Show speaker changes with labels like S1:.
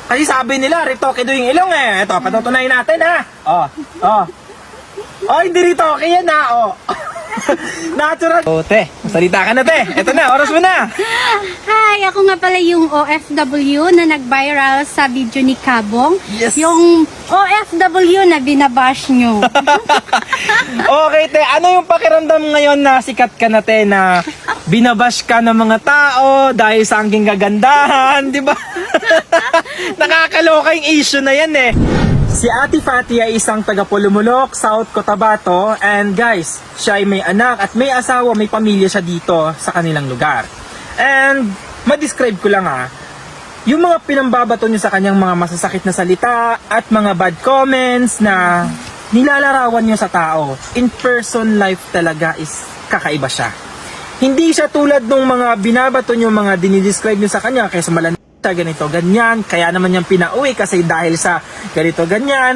S1: Kasi sabi nila, ritoke daw yung ilong eh. Ito, patutunayan natin ha. Hindi ritoke yan ha. Natural. Te, salita ka na te. Ito na, oras mo na.
S2: Hi, ako nga pala yung OFW na nag-viral sa video ni Kabong.
S1: Yes.
S2: Yung OFW na binabash nyo.
S1: Okay te, ano yung pakiramdam ngayon na sikat ka na te, na binabash ka ng mga tao dahil sa angking kagandahan, di ba? Nakakaloka yung issue na yan eh. Si Ate Fatty ay isang taga Pulumulok, South Cotabato, and guys, siya ay may anak at may asawa, may pamilya siya dito sa kanilang lugar. And ma-describe ko lang yung mga pinambabato niyo sa kanyang mga masasakit na salita at mga bad comments na nilalarawan niyo sa tao. In person life talaga is kakaiba siya. Hindi siya tulad ng mga binabato niyo, mga dinidescribe niyo sa kanya, kaya sumalan ganito, ganyan, kaya naman niyang pinauwi kasi dahil sa ganito, ganyan.